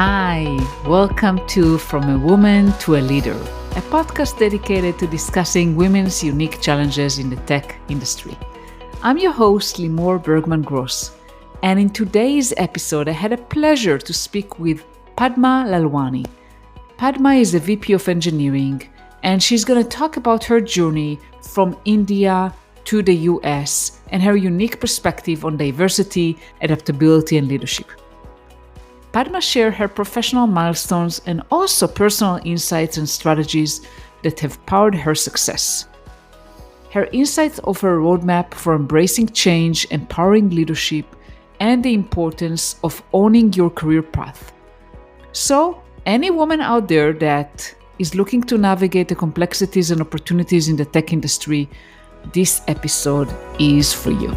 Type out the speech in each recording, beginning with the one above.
Hi, welcome to From a Woman to a Leader, a podcast dedicated to discussing women's unique challenges in the tech industry. I'm your host, Limor Bergman-Gross, and in today's episode, I had a pleasure to speak with Padma Lalwani. Padma is a VP of Engineering, and she's going to talk about her journey from India to the US and her unique perspective on diversity, adaptability, and leadership. Padma shared her professional milestones and also personal insights and strategies that have powered her success. Her insights offer a roadmap for embracing change, empowering leadership, and the importance of owning your career path. So, any woman out there that is looking to navigate the complexities and opportunities in the tech industry, this episode is for you.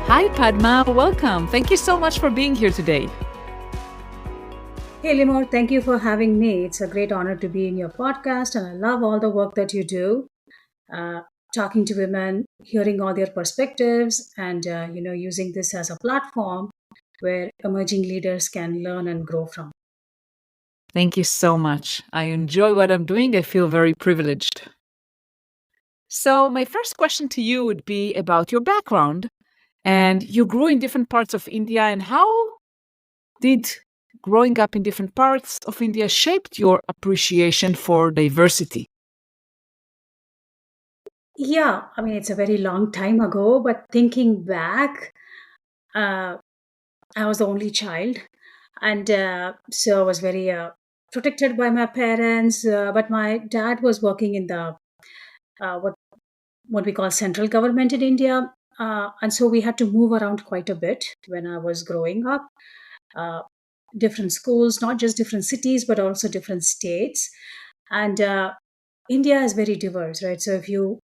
Hi, Padma. Welcome. Thank you so much for being here today. Hey, Limor, thank you for having me. It's a great honor to be in your podcast, and I love all the work that you do, talking to women, hearing all their perspectives, and using this as a platform where emerging leaders can learn and grow from. Thank you so much. I enjoy what I'm doing. I feel very privileged. So, my first question to you would be about your background. And you grew in different parts of India, and how did growing up in different parts of India shaped your appreciation for diversity? Yeah, I mean, it's a very long time ago, but thinking back, uh, I was the only child, and so I was very protected by my parents. But my dad was working in the what we call central government in India. And so we had to move around quite a bit when I was growing up. Uh, Different schools, not just different cities, but also different states. And India is very diverse, right? So if you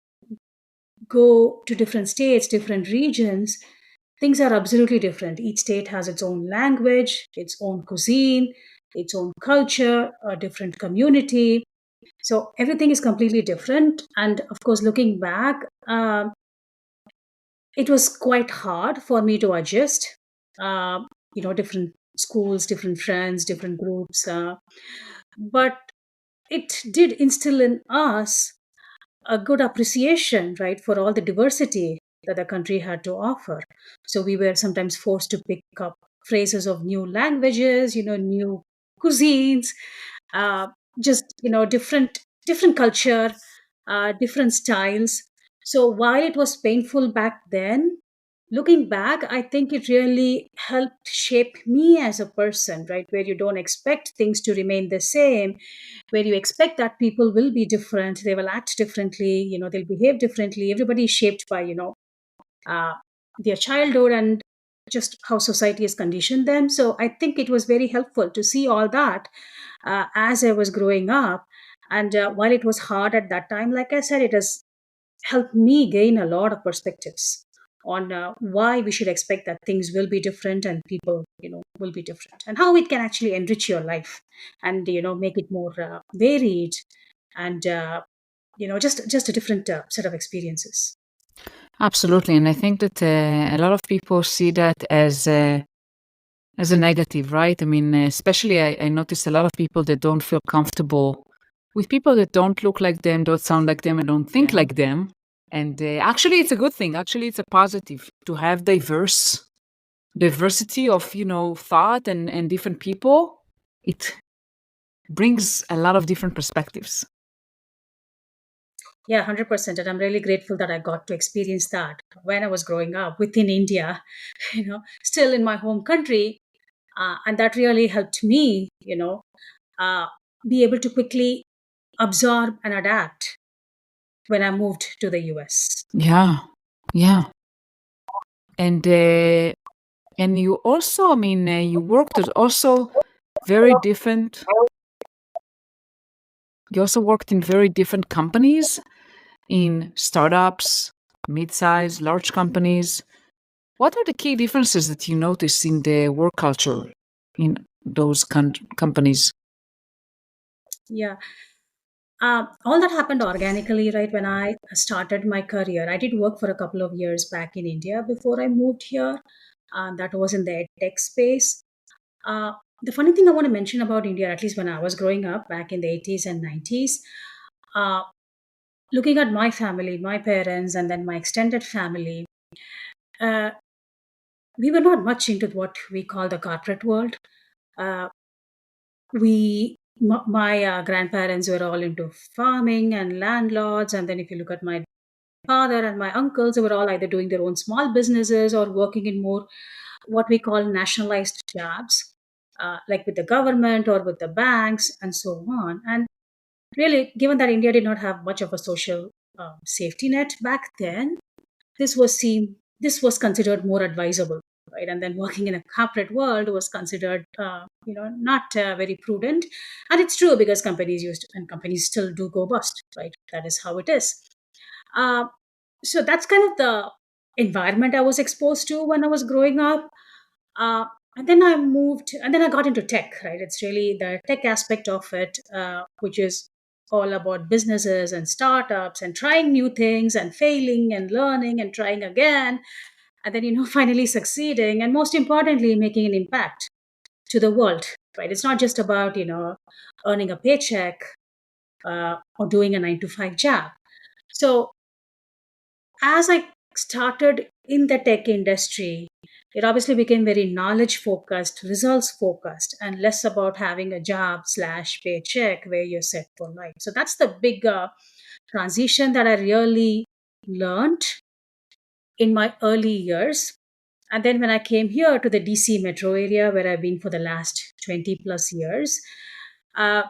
go to different states, different regions, things are absolutely different. Each state has its own language, its own cuisine, its own culture, a different community. So everything is completely different. And of course, looking back, it was quite hard for me to adjust. Uh, Different schools, different friends, different groups. But it did instill in us a good appreciation, right, for all the diversity that the country had to offer. So we were sometimes forced to pick up phrases of new languages, new cuisines, uh, just different culture, different styles. So while it was painful back then, looking back, I think it really helped shape me as a person, right? Where you don't expect things to remain the same, where you expect that people will be different, they will act differently, they'll behave differently. Everybody is shaped by, uh, their childhood and just how society has conditioned them. So I think it was very helpful to see all that as I was growing up. And while it was hard at that time, like I said, it has helped me gain a lot of perspectives on why we should expect that things will be different and people will be different, and how it can actually enrich your life and make it more varied and just a different set of experiences. Absolutely, and I think that a lot of people see that as a negative, right? I mean, especially I notice a lot of people that don't feel comfortable with people that don't look like them, don't sound like them, and don't think like them. And actually, it's a good thing. Actually, it's a positive to have diversity of thought and different people. It brings a lot of different perspectives. Yeah, 100%. And I'm really grateful that I got to experience that when I was growing up within India, still in my home country. And that really helped me, uh, be able to quickly absorb and adapt when I moved to the US. Yeah, yeah, and you also, I mean, you worked at also very different. You also worked in very different companies, in startups, mid-size, large companies. What are the key differences that you notice in the work culture in those companies? Yeah. All that happened organically, right? When I started my career, I did work for a couple of years back in India before I moved here. That was in the tech space. Uh, the funny thing I want to mention about India, at least when I was growing up back in the 80s and 90s, uh, looking at my family, my parents, and then my extended family, uh, we were not much into what we call the corporate world. Uh, my grandparents were all into farming and landlords. And then if you look at my father and my uncles, they were all either doing their own small businesses or working in more what we call nationalized jobs, like with the government or with the banks and so on. And really, given that India did not have much of a social safety net back then, this was considered more advisable, right? And then working in a corporate world was considered not very prudent. And it's true, because companies used and companies still do go bust, right? That is how it is. uh, so that's kind of the environment I was exposed to when I was growing up. uh, and then I moved, and then I got into tech, right? It's really the tech aspect of it, which is all about businesses and startups and trying new things and failing and learning and trying again. And then, finally succeeding, and most importantly, making an impact to the world, right? It's not just about, earning a paycheck or doing a 9 to 5 job. So as I started in the tech industry, it obviously became very knowledge focused, results focused, and less about having a job slash paycheck where you're set for life. So that's the big transition that I really learned in my early years. And then when I came here to the DC metro area, where I've been for the last 20 plus years, uh,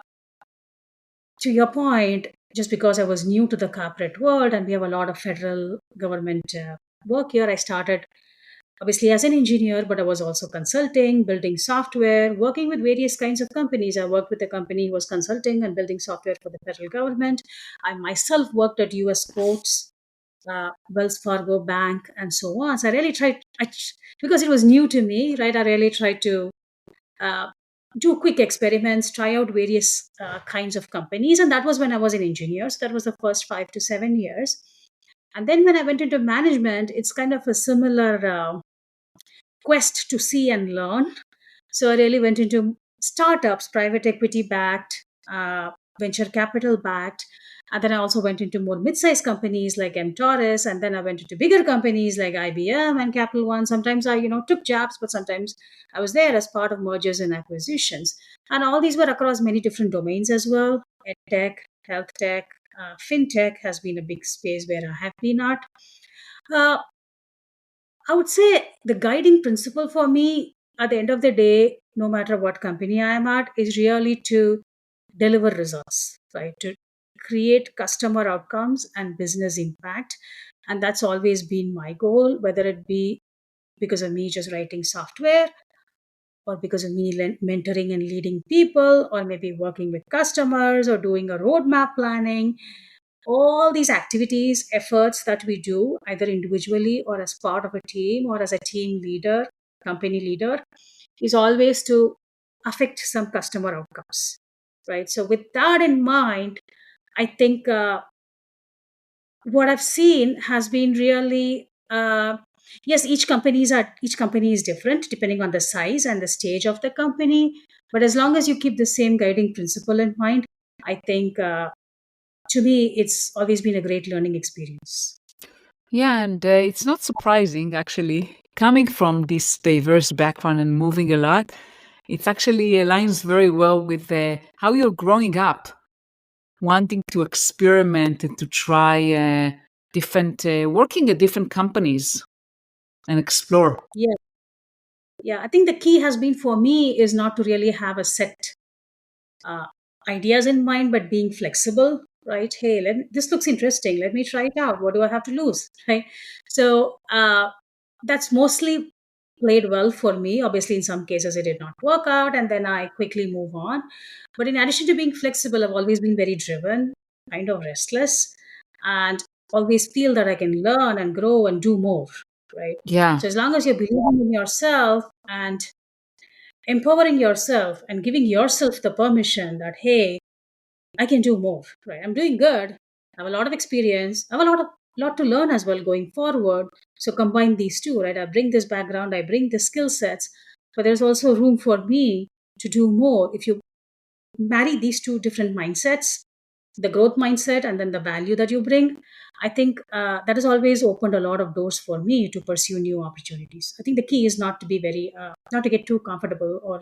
to your point, just because I was new to the corporate world and we have a lot of federal government work here, I started obviously as an engineer, but I was also consulting, building software, working with various kinds of companies. I worked with a company who was consulting and building software for the federal government. I myself worked at US courts, Wells Fargo Bank, and so on. So I really because it was new to me, right? I really tried to uh, do quick experiments, try out various kinds of companies. And that was when I was an engineer. So that was the first 5 to 7 years. And then when I went into management, it's kind of a similar quest to see and learn. So I really went into startups, private equity backed, venture capital backed. And then I also went into more mid-sized companies like MTORIS. And then I went into bigger companies like IBM and Capital One. Sometimes I, took jobs, but sometimes I was there as part of mergers and acquisitions. And all these were across many different domains as well. EdTech, health tech, fintech has been a big space where I have been at. Uh, I would say the guiding principle for me at the end of the day, no matter what company I am at, is really to deliver results, right? To create customer outcomes and business impact. And that's always been my goal, whether it be because of me just writing software, or because of me mentoring and leading people, or maybe working with customers, or doing a roadmap planning. All these activities, efforts that we do either individually or as part of a team or as a team leader, company leader, is always to affect some customer outcomes, right? So with that in mind, I think what I've seen has been really yes, each company is different depending on the size and the stage of the company. But as long as you keep the same guiding principle in mind, I think to me it's always been a great learning experience. Yeah, and it's not surprising, actually. Coming from this diverse background and moving a lot, it actually aligns very well with how you're growing up, wanting to experiment and to try working at different companies and explore. Yeah, yeah, I think the key has been for me is not to really have a set uh, ideas in mind, but being flexible, right? Hey, this looks interesting. Let me try it out. What do I have to lose, right? So that's mostly played well for me. Obviously, in some cases, it did not work out, and then I quickly move on. But in addition to being flexible, I've always been very driven, kind of restless, and always feel that I can learn and grow and do more, right? Yeah. So as long as you're believing in yourself and empowering yourself and giving yourself the permission that, hey, I can do more, right? I'm doing good. I have a lot of experience. I have a lot to learn as well going forward. So combine these two, right? I bring this background, I bring the skill sets, but there's also room for me to do more. If you marry these two different mindsets, the growth mindset and then the value that you bring, I think that has always opened a lot of doors for me to pursue new opportunities. I think the key is not to be not to get too comfortable, or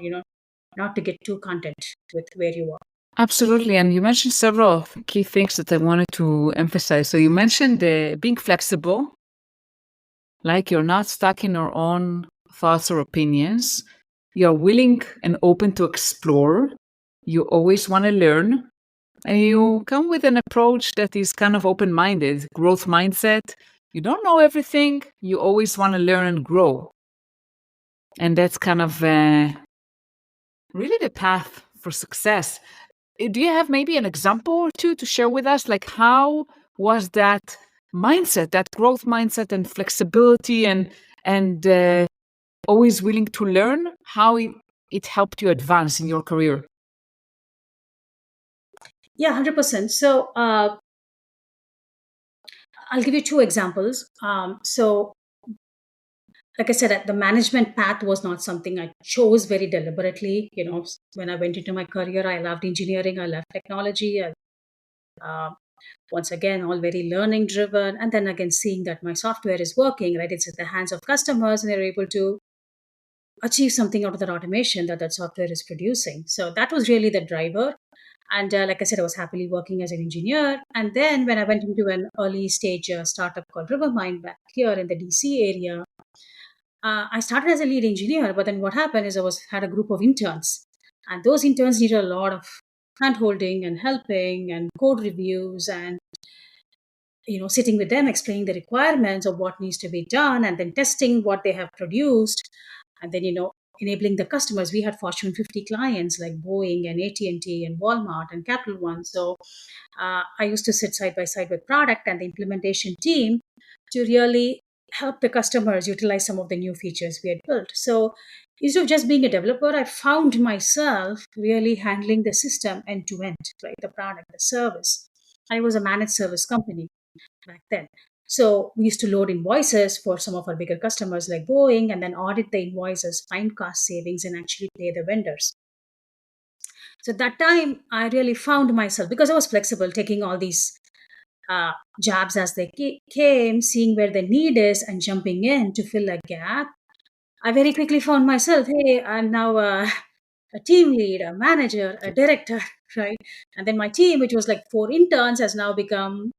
not to get too content with where you are. Absolutely. And you mentioned several key things that I wanted to emphasize. So you mentioned being flexible, like you're not stuck in your own thoughts or opinions. You're willing and open to explore. You always want to learn. And you come with an approach that is kind of open minded, growth mindset. You don't know everything. You always want to learn and grow. And that's kind of really the path for success. Do you have maybe an example or two to share with us? Like, how was that mindset, that growth mindset and flexibility and always willing to learn, how it helped you advance in your career? Yeah, 100%. So I'll give you two examples. So, like I said, the management path was not something I chose very deliberately. When I went into my career, I loved engineering, I loved technology. Uh, Once again, all very learning driven. And then again, seeing that my software is working, right? It's at the hands of customers and they're able to achieve something out of that automation that software is producing. So that was really the driver. And like I said, I was happily working as an engineer. And then when I went into an early stage startup called Rivermind back here in the DC area, I started as a lead engineer. But then what happened is had a group of interns, and those interns needed a lot of hand holding and helping and code reviews and sitting with them, explaining the requirements of what needs to be done, and then testing what they have produced, and then enabling the customers. We had Fortune 50 clients like Boeing and AT&T and Walmart and Capital One. So I used to sit side by side with product and the implementation team to really help the customers utilize some of the new features we had built. So instead of just being a developer, I found myself really handling the system end to end, right? The product, the service. I was a managed service company back then. So we used to load invoices for some of our bigger customers like Boeing and then audit the invoices, find cost savings, and actually pay the vendors. So that time I really found myself, because I was flexible, taking all these uh, jobs as they came, seeing where the need is and jumping in to fill a gap. I very quickly found myself, hey, I'm now a team lead, a manager, a director, right? And then my team, which was like 4 interns, has now become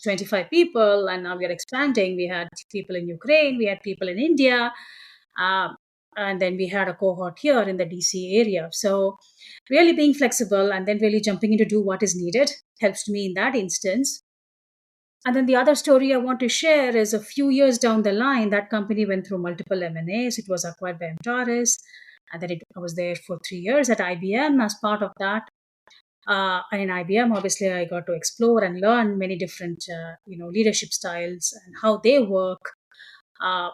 25 people, and now we are expanding. We had people in Ukraine, we had people in India, um, and then we had a cohort here in the DC area. So, really being flexible and then really jumping in to do what is needed helps me in that instance. And then the other story I want to share is a few years down the line, that company went through multiple M&As. It was acquired by Mtaris, and then I was there for 3 years at IBM as part of that. And in IBM, obviously, I got to explore and learn many different, leadership styles and how they work. Uh,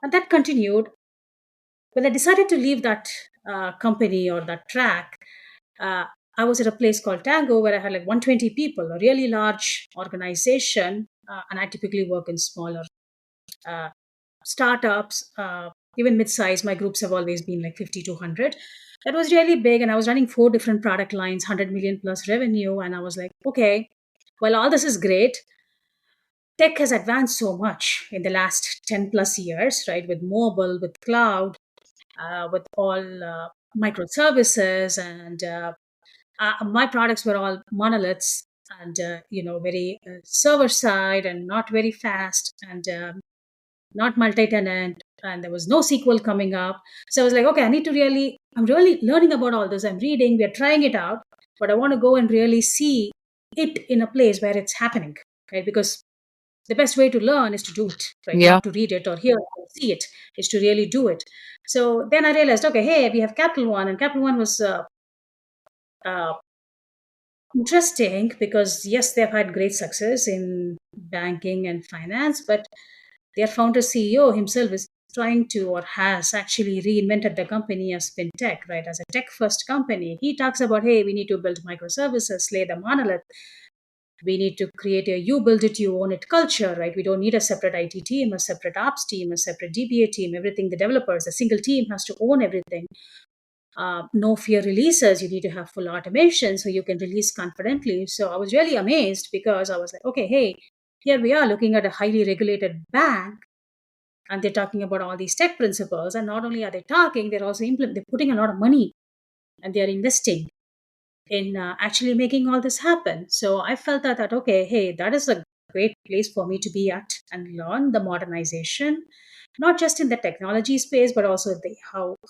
and that continued. When I decided to leave that company or that track, uh, I was at a place called Tango where I had like 120 people, a really large organization. And I typically work in smaller uh, startups, even mid-size. My groups have always been like 50 to 100. That was really big, and I was running 4 different product lines, 100 million plus revenue. And I was like, okay, well, all this is great. Tech has advanced so much in the last 10 plus years, right? With mobile, with cloud, with all microservices, and my products were all monoliths and very server side and not very fast, and not multi-tenant, and there was no SQL coming up. So I was like, okay, I'm really learning about all this. I'm reading, we're trying it out, but I want to go and really see it in a place where it's happening, right? Because the best way to learn is to do it, right? Yeah. Not to read it or hear it or see it, is to really do it. So then I realized, okay, hey, we have Capital One, and Capital One was uh, interesting because yes, they've had great success in banking and finance, but their founder CEO himself is trying to or has actually reinvented the company as fintech, right? As a tech first company, he talks about, hey, we need to build microservices, slay the monolith. We need to create a you build it, you own it culture, right? We don't need a separate IT team, a separate ops team, a separate DBA team, everything, the developers, a single team has to own everything. No fear releases. You need to have full automation so you can release confidently. So I was really amazed because I was like, okay, hey, here we are looking at a highly regulated bank and they're talking about all these tech principles. And not only are they talking, they're also they're putting a lot of money and they're investing in actually making all this happen. So I felt that okay, hey, that is a great place for me to be at and learn the modernization, not just in the technology space, but also the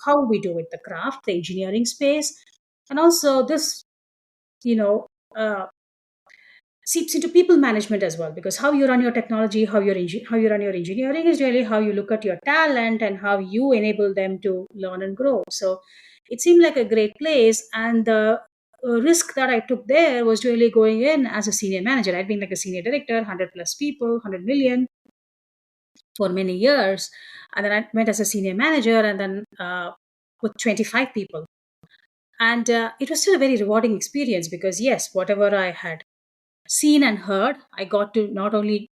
how we do it, the craft, the engineering space, and also this, you know, uh, seeps into people management as well, because how you run your technology, how you run your engineering is really how you look at your talent and how you enable them to learn and grow. So it seemed like a great place, and the risk that I took there was really going in as a senior manager. I'd been like a senior director, 100 plus people, 100 million for many years, and then I went as a senior manager, and then with 25 people. And it was still a very rewarding experience because yes, whatever I had seen and heard, I got to not only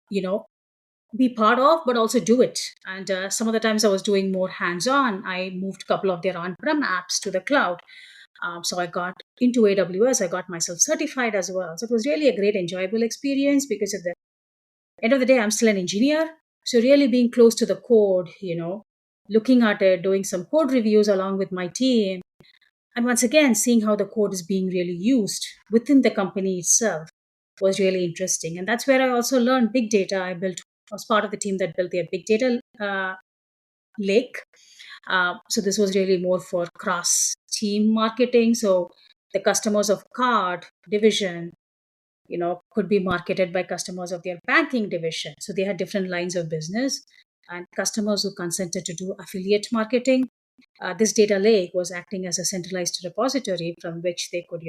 you know, be part of but also do it. And some of the times I was doing more hands-on. I moved a couple of their on-prem apps to the cloud. So I got into AWS. I got myself certified as well. So it was really a great enjoyable experience because at the end of the day I'm still an engineer, so really being close to the code, looking at it, doing some code reviews along with my team, and once again, seeing how the code is being really used within the company itself was really interesting. And that's where I also learned big data. I was part of the team that built their big data lake. So this was really more for cross team marketing. So the customers of card division, could be marketed by customers of their banking division. So they had different lines of business, and customers who consented to do affiliate marketing, this data lake was acting as a centralized repository from which they could,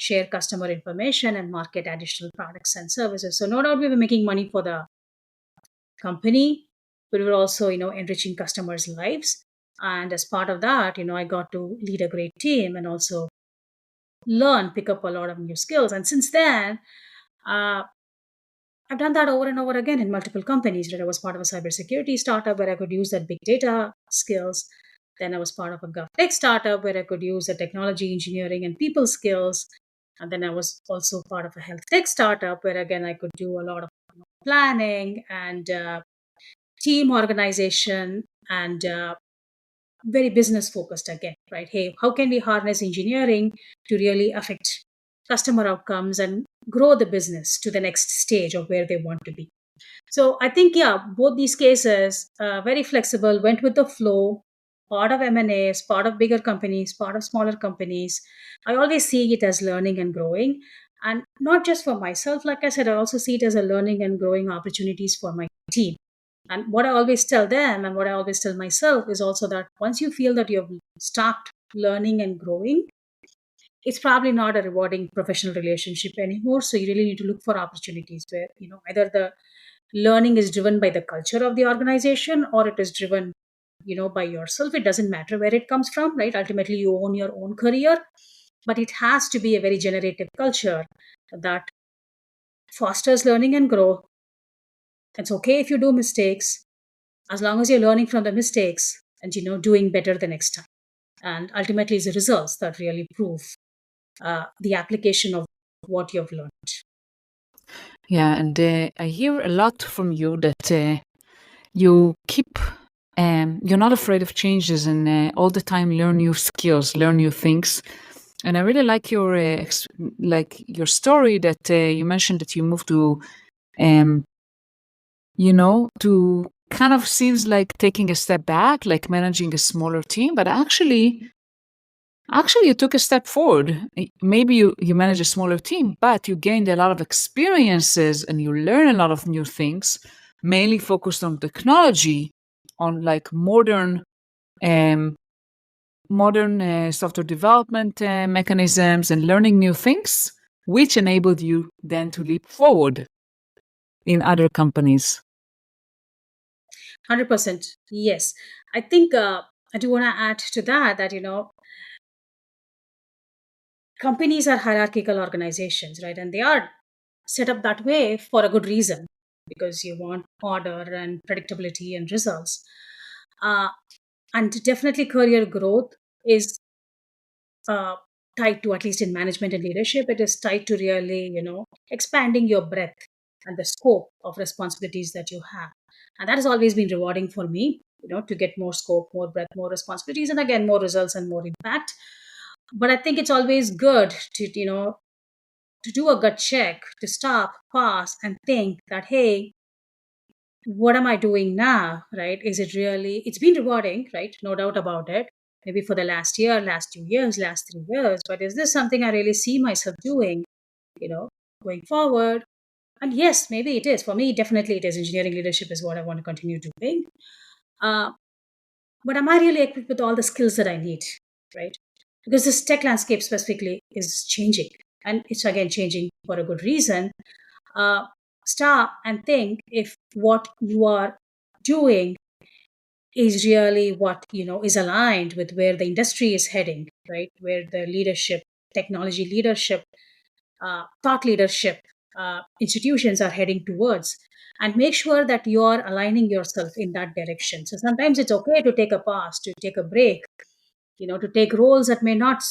share customer information and market additional products and services. So no doubt we were making money for the company, but we were also, enriching customers' lives. And as part of that, I got to lead a great team and also pick up a lot of new skills. And since then, uh, I've done that over and over again in multiple companies. Right? I was part of a cybersecurity startup where I could use that big data skills. Then I was part of a GovTech startup where I could use the technology, engineering, and people skills. And then I was also part of a health tech startup where again I could do a lot of planning and team organization and very business focused again, right? Hey, how can we harness engineering to really affect customer outcomes and grow the business to the next stage of where they want to be? So I think, yeah, both these cases, very flexible, went with the flow, part of M&As, part of bigger companies, part of smaller companies. I always see it as learning and growing. And not just for myself, like I said, I also see it as a learning and growing opportunities for my team. And what I always tell them and what I always tell myself is also that once you feel that you've stopped learning and growing, it's probably not a rewarding professional relationship anymore. So you really need to look for opportunities where, either the learning is driven by the culture of the organization or it is driven, by yourself. It doesn't matter where it comes from, right? Ultimately, you own your own career, but it has to be a very generative culture that fosters learning and growth. It's okay if you do mistakes as long as you're learning from the mistakes and doing better the next time. And ultimately it's the results that really prove the application of what you've learned. Yeah, and I hear a lot from you that you keep, you're not afraid of changes and all the time learn new skills, learn new things. And I really like your your story that you mentioned that you moved to, to kind of seems like taking a step back, like managing a smaller team, but actually you took a step forward. Maybe you manage a smaller team, but you gained a lot of experiences and you learn a lot of new things, mainly focused on technology, on like modern software development mechanisms and learning new things, which enabled you then to leap forward in other companies. 100%. Yes. I think I do want to add to that, companies are hierarchical organizations, right? And they are set up that way for a good reason, because you want order and predictability and results. Uh, and definitely career growth is uh, tied to, at least in management and leadership, it is tied to really, expanding your breadth and the scope of responsibilities that you have. And that has always been rewarding for me, to get more scope, more breadth, more responsibilities, and again, more results and more impact. But I think it's always good to do a gut check, to stop, pause, and think that, hey, what am I doing now? Right? Is it really, it's been rewarding, right? No doubt about it. Maybe for the last year, last 2 years, last 3 years. But is this something I really see myself doing, you know, going forward? And yes, maybe it is. For me, definitely it is. Engineering leadership is what I want to continue doing. Uh, but am I really equipped with all the skills that I need? Right? Because this tech landscape specifically is changing. And it's again changing for a good reason. uh, Stop and think if what you are doing is really what is aligned with where the industry is heading, right? Where the leadership, technology leadership, thought leadership, institutions are heading towards, and make sure that you are aligning yourself in that direction. So sometimes it's okay to take a pause, to take a break, to take roles that may not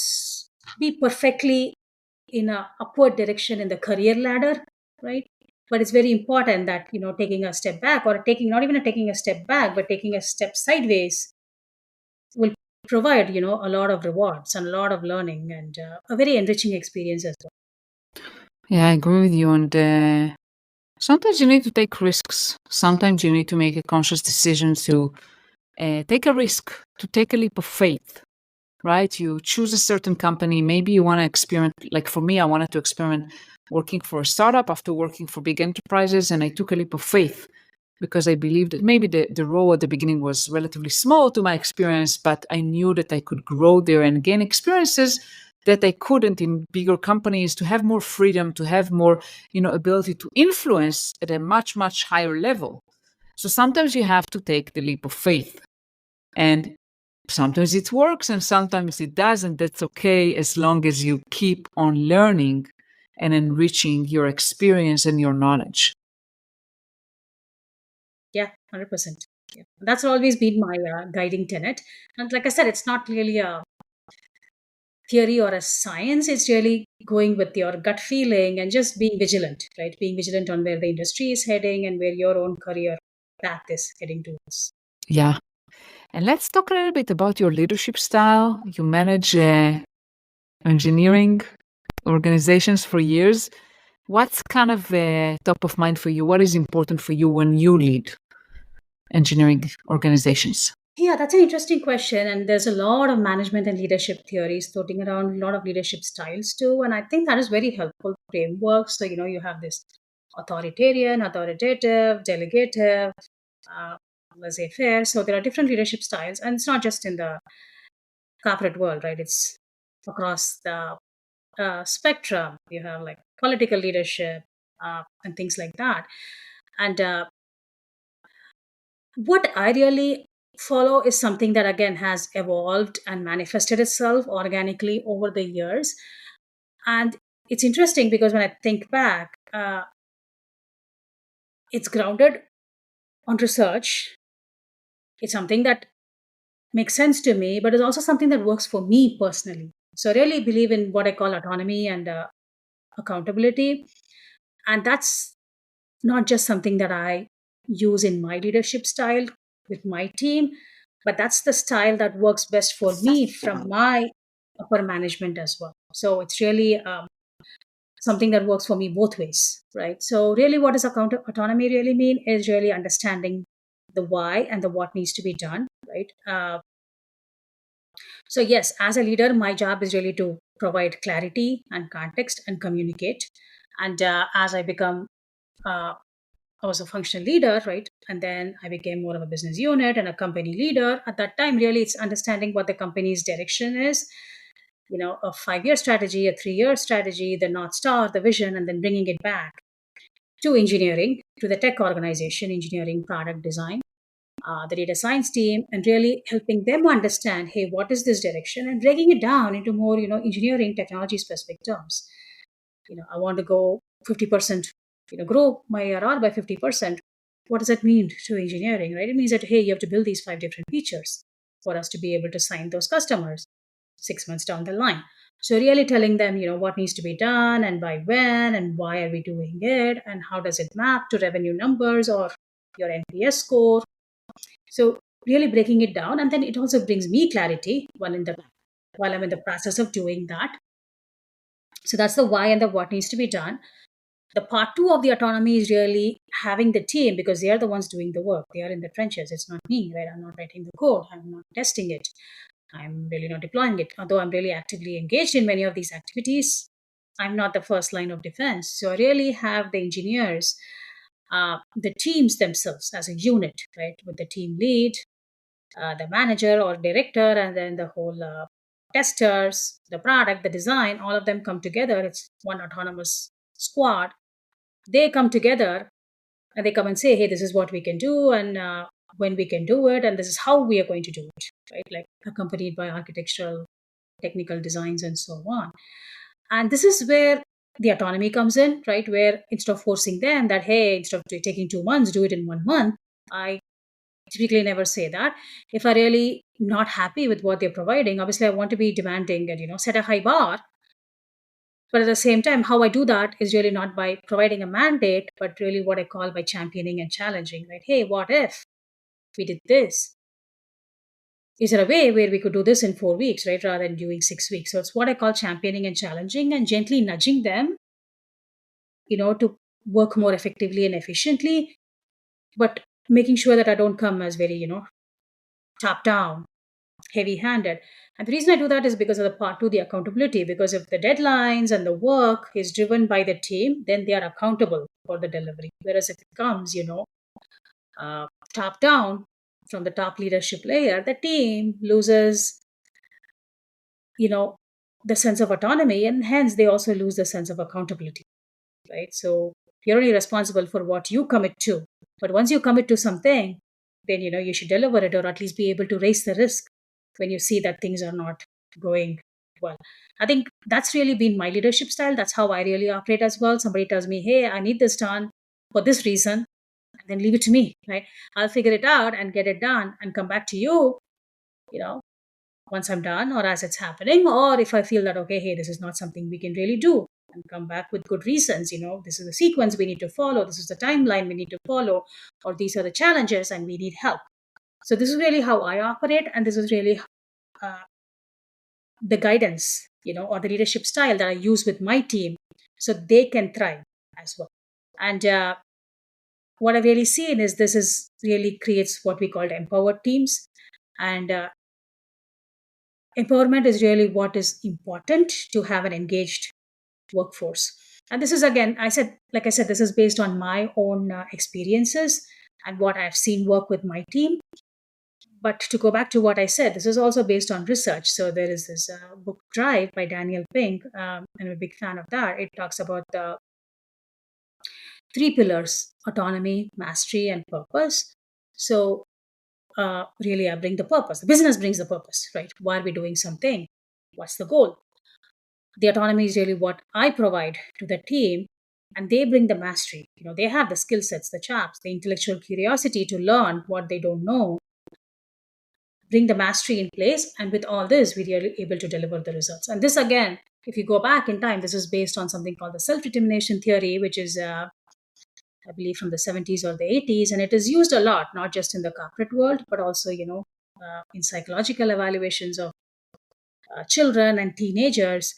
be perfectly in a upward direction in the career ladder, right? But it's very important that taking a step back, or taking, not even taking a step back, but taking a step sideways, will provide a lot of rewards and a lot of learning, and a very enriching experience as well. Yeah, I agree with you. And sometimes you need to take risks. Sometimes you need to make a conscious decision to take a risk, to take a leap of faith, right? You choose a certain company. Maybe you want to experiment. Like for me, I wanted to experiment working for a startup after working for big enterprises. And I took a leap of faith because I believed that maybe the role at the beginning was relatively small to my experience, but I knew that I could grow there and gain experiences that I couldn't in bigger companies, to have more freedom, to have more, ability to influence at a much, much higher level. So sometimes you have to take the leap of faith. And sometimes it works and sometimes it doesn't. That's okay, as long as you keep on learning and enriching your experience and your knowledge. Yeah, 100%. Yeah. That's always been my guiding tenet. And like I said, it's not really a theory or a science. It's really going with your gut feeling and just being vigilant, right? Being vigilant on where the industry is heading and where your own career path is heading towards. Yeah. And let's talk a little bit about your leadership style. You manage engineering organizations for years. What's kind of top of mind for you? What is important for you when you lead engineering organizations? Yeah, that's an interesting question. And there's a lot of management and leadership theories floating around, a lot of leadership styles too. And I think that is very helpful framework. So, you have this authoritarian, authoritative, delegative, uh, laissez faire. So there are different leadership styles. And it's not just in the corporate world, right? It's across the spectrum. You have like political leadership and things like that. And what I really follow is something that again has evolved and manifested itself organically over the years. And it's interesting because when I think back, it's grounded on research. It's something that makes sense to me, but it's also something that works for me personally. So I really believe in what I call autonomy and accountability. And that's not just something that I use in my leadership style with my team, but that's the style that works best for me from my upper management as well. So it's really something that works for me both ways, right? So really, what does autonomy really mean is really understanding the why and the what needs to be done, right? So yes, as a leader, my job is really to provide clarity and context and communicate. And as I become I was a functional leader, right? And then I became more of a business unit and a company leader. At that time, really, it's understanding what the company's direction is, a 5 year strategy, a 3 year strategy, the North Star, the vision, and then bringing it back to engineering, to the tech organization, engineering, product design. the data science team, and really helping them understand, hey, what is this direction, and breaking it down into more, engineering technology specific terms. I want to go 50%, grow my ARR by 50%. What does that mean to engineering, right? It means that, hey, you have to build these 5 different features for us to be able to sign those customers 6 months down the line. So really telling them, what needs to be done and by when and why are we doing it and how does it map to revenue numbers or your NPS score. So really breaking it down, and then it also brings me clarity while I'm in the process of doing that. So that's the why and the what needs to be done. The part two of the autonomy is really having the team, because they are the ones doing the work. They are in the trenches. It's not me, right? I'm not writing the code. I'm not testing it. I'm really not deploying it. Although I'm really actively engaged in many of these activities, I'm not the first line of defense. So I really have the engineers, the teams themselves as a unit, right? With the team lead, the manager or director, and then the whole testers, the product, the design, all of them come together. It's one autonomous squad. They come together and they come and say, hey, this is what we can do, and when we can do it, and this is how we are going to do it, right? Like accompanied by architectural, technical designs, and so on. And this is where the autonomy comes in, right? Where instead of forcing them that, hey, instead of taking 2 months, do it in 1 month, I typically never say that. If I really not happy with what they're providing, obviously I want to be demanding and set a high bar. But at the same time, how I do that is really not by providing a mandate, but really what I call by championing and challenging. Right? Hey, what if we did this? Is there a way where we could do this in 4 weeks, right, rather than doing 6 weeks? So it's what I call championing and challenging, and gently nudging them, to work more effectively and efficiently, but making sure that I don't come as very, top down, heavy handed. And the reason I do that is because of the part two, the accountability. Because if the deadlines and the work is driven by the team, then they are accountable for the delivery. Whereas if it comes, top down from the top leadership layer, the team loses, you know, the sense of autonomy, and hence they also lose the sense of accountability, right? So you're only responsible for what you commit to. But once you commit to something, then you should deliver it, or at least be able to raise the risk when you see that things are not going well. I think that's really been my leadership style. That's how I really operate as well. Somebody tells me, hey, I need this done for this reason, and then leave it to me, right? I'll figure it out and get it done and come back to you, you know, once I'm done or as it's happening, or if I feel that, okay, hey, this is not something we can really do, and come back with good reasons. This is the sequence we need to follow, this is the timeline we need to follow, or these are the challenges and we need help. So this is really how I operate, and this is really uh, the guidance, or the leadership style that I use with my team so they can thrive as well. And what I've really seen is this is really creates what we call empowered teams. And empowerment is really what is important to have an engaged workforce. And this is, again, like I said, this is based on my own experiences and what I've seen work with my team. But to go back to what I said, this is also based on research. So there is this book Drive by Daniel Pink. I'm a big fan of that. It talks about the 3 pillars: autonomy, mastery, and purpose. So really, I bring the purpose. The business brings the purpose, right? Why are we doing something? What's the goal? The autonomy is really what I provide to the team, and they bring the mastery. They have the skill sets, the chops, the intellectual curiosity to learn what they don't know, bring the mastery in place, and with all this, we are able to deliver the results. And this, again, if you go back in time, this is based on something called the self-determination theory, which is I believe from the 70s or the 80s, and it is used a lot, not just in the corporate world, but also, in psychological evaluations of children and teenagers.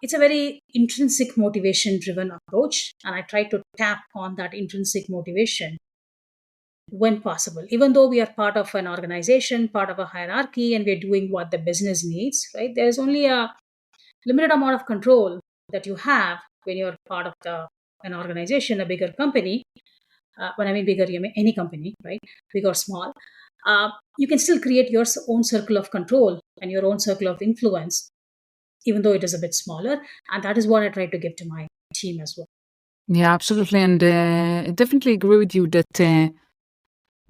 It's a very intrinsic motivation driven approach, and I try to tap on that intrinsic motivation when possible. Even though we are part of an organization, part of a hierarchy, and we're doing what the business needs, right? There's only a limited amount of control that you have when you're part of an organization, a bigger company. When I mean bigger, you mean any company, right? Big or small. You can still create your own circle of control and your own circle of influence, even though it is a bit smaller. And that is what I try to give to my team as well. Yeah, absolutely. And I definitely agree with you that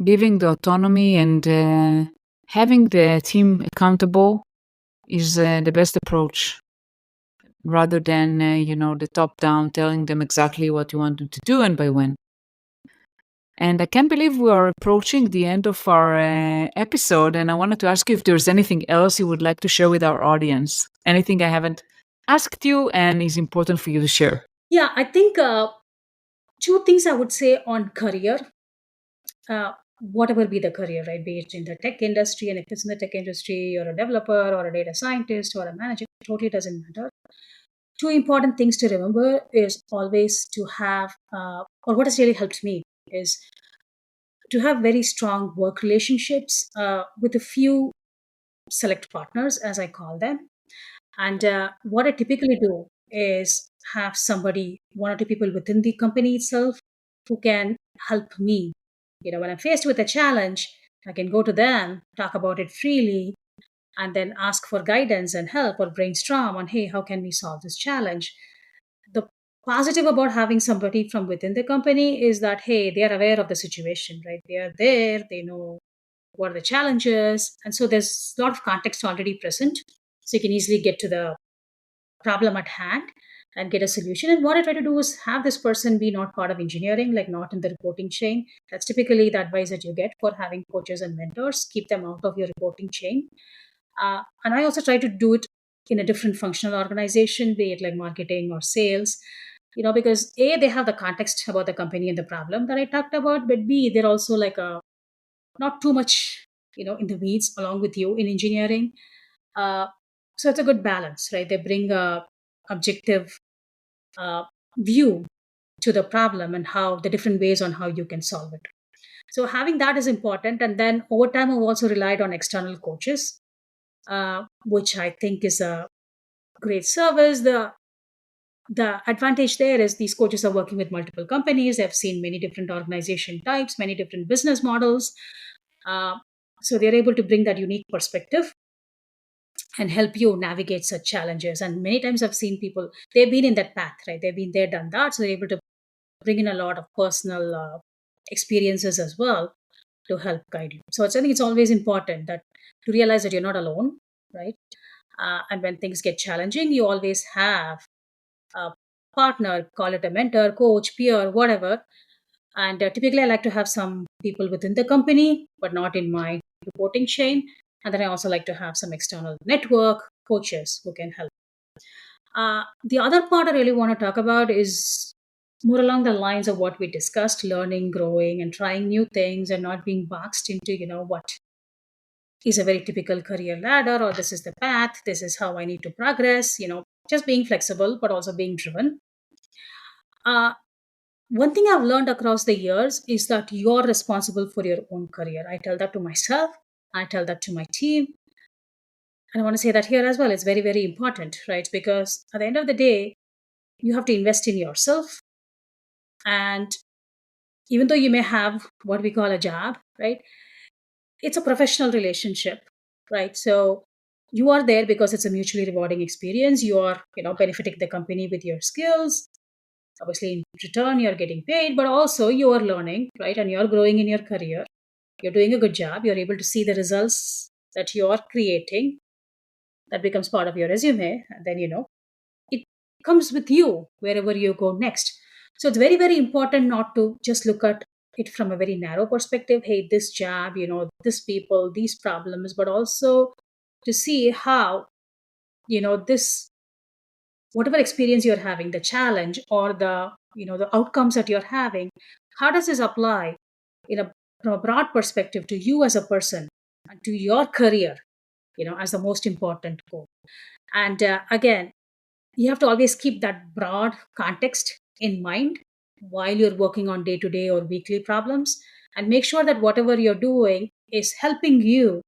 Giving the autonomy and having the team accountable is the best approach rather than, the top down telling them exactly what you want them to do and by when. And I can't believe we are approaching the end of our episode. And I wanted to ask you if there's anything else you would like to share with our audience. Anything I haven't asked you and is important for you to share. Yeah, I think two things I would say on career, uh, whatever be the career, right? Be it in the tech industry, and if it's in the tech industry, you're a developer or a data scientist or a manager, it totally doesn't matter. Two important things to remember is always to have, or what has really helped me is to have very strong work relationships with a few select partners, as I call them. And what I typically do is have somebody, one or two people within the company itself who can help me. When I'm faced with a challenge, I can go to them, talk about it freely, and then ask for guidance and help or brainstorm on, hey, how can we solve this challenge? The positive about having somebody from within the company is that, hey, they are aware of the situation, right? They are there, they know what are the challenges. And so there's a lot of context already present. So you can easily get to the problem at hand and get a solution. And what I try to do is have this person be not part of engineering, like not in the reporting chain. That's typically the advice that you get for having coaches and mentors. Keep them out of your reporting chain. And I also try to do it in a different functional organization, be it like marketing or sales, because A, they have the context about the company and the problem that I talked about, but B, they're also like a not too much, in the weeds along with you in engineering. Uh, so it's a good balance, right? They bring a objective uh, view to the problem and how the different ways on how you can solve it. So having that is important. And then over time, I've also relied on external coaches, which I think is a great service. The advantage there is these coaches are working with multiple companies. They've seen many different organization types, many different business models. Uh, so they're able to bring that unique perspective and help you navigate such challenges. And many times I've seen people, they've been in that path, right? They've been there, done that. So they're able to bring in a lot of personal experiences as well to help guide you. So I think it's always important that to realize that you're not alone, right? And when things get challenging, you always have a partner, call it a mentor, coach, peer, whatever. And typically, I like to have some people within the company, but not in my reporting chain. And then I also like to have some external network coaches who can help. The other part I really want to talk about is more along the lines of what we discussed: learning, growing, and trying new things, and not being boxed into, what is a very typical career ladder, or this is the path, this is how I need to progress, just being flexible, but also being driven. Uh, One thing I've learned across the years is that you're responsible for your own career. I tell that to myself, I tell that to my team. And I want to say that here as well. It's very, very important, right? Because at the end of the day, you have to invest in yourself. And even though you may have what we call a job, right? It's a professional relationship, right? So you are there because it's a mutually rewarding experience. You are, benefiting the company with your skills. Obviously, in return, you're getting paid, but also you are learning, right? And you're growing in your career. You're doing a good job. You're able to see the results that you are creating. That becomes part of your resume. And then, it comes with you wherever you go next. So it's very, very important not to just look at it from a very narrow perspective. Hey, this job, this people, these problems, but also to see how, this whatever experience you're having, the challenge or the outcomes that you're having, how does this apply in a from a broad perspective to you as a person and to your career, as the most important goal. And again, you have to always keep that broad context in mind while you're working on day to day or weekly problems, and make sure that whatever you're doing is helping you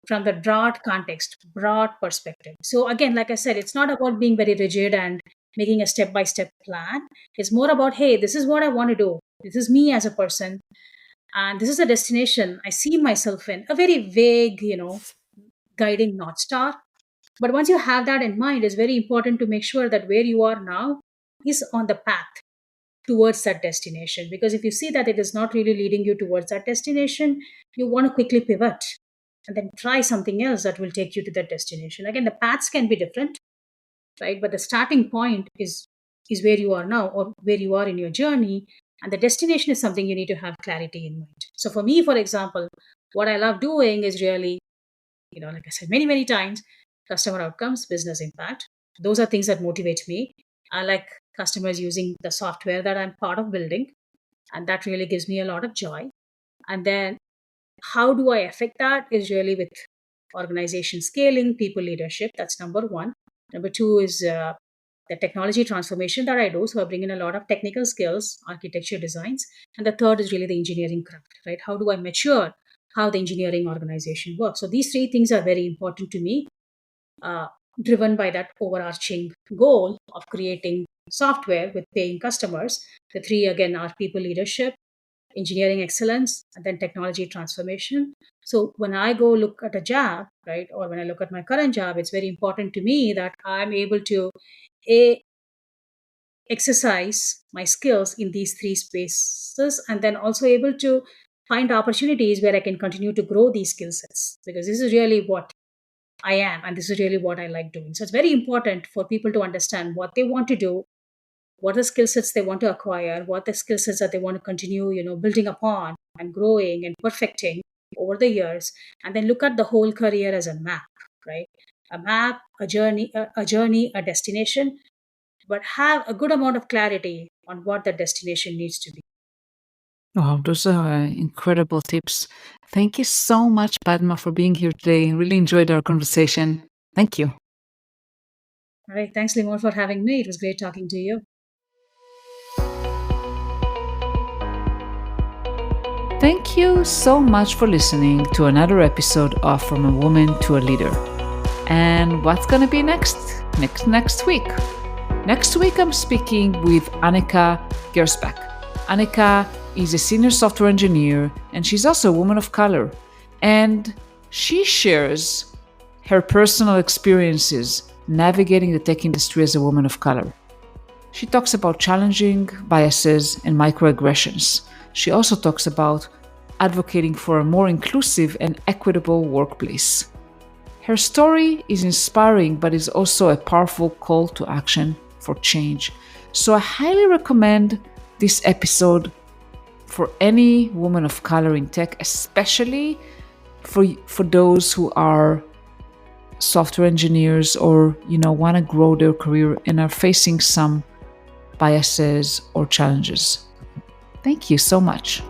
from the broad context, broad perspective. So, again, like I said, it's not about being very rigid and making a step by step plan. It's more about, hey, this is what I want to do. This is me as a person. And this is a destination I see myself in, a very vague, guiding North Star. But once you have that in mind, it's very important to make sure that where you are now is on the path towards that destination. Because if you see that it is not really leading you towards that destination, you want to quickly pivot and then try something else that will take you to that destination. Again, the paths can be different, right? But the starting point is where you are now, or where you are in your journey, and the destination is something you need to have clarity in mind. So for me, for example, what I love doing is really, like I said many times, customer outcomes, business impact. Those are things that motivate me. I like customers using the software that I'm part of building, and that really gives me a lot of joy. And then how do I affect that is really with organization scaling, people leadership. That's number one. Number two is the technology transformation that I do. So I bring in a lot of technical skills, architecture designs. And the third is really the engineering craft, right? How do I mature how the engineering organization works? So these three things are very important to me, uh, driven by that overarching goal of creating software with paying customers. The three, again, are people leadership, engineering excellence, and then technology transformation. So when I go look at a job, right, or when I look at my current job, it's very important to me that I'm able to a exercise my skills in these three spaces, and then also able to find opportunities where I can continue to grow these skill sets, because this is really what I am, and this is really what I like doing. So it's very important for people to understand what they want to do, what are the skill sets they want to acquire, what the skill sets that they want to continue, building upon and growing and perfecting over the years, and then look at the whole career as a map, right? A map, a journey, a destination, but have a good amount of clarity on what the destination needs to be. Wow, those are incredible tips. Thank you so much, Padma, for being here today. Really enjoyed our conversation. Thank you. All right. Thanks, Limor, for having me. It was great talking to you. Thank you so much for listening to another episode of From a Woman to a Leader. And what's going to be next? Next week. Next week, I'm speaking with Annika Gersbach. Annika is a senior software engineer, and she's also a woman of color. And she shares her personal experiences navigating the tech industry as a woman of color. She talks about challenging biases and microaggressions. She also talks about advocating for a more inclusive and equitable workplace. Her story is inspiring, but is also a powerful call to action for change. So I highly recommend this episode for any woman of color in tech, especially for those who are software engineers or want to grow their career and are facing some biases or challenges. Thank you so much.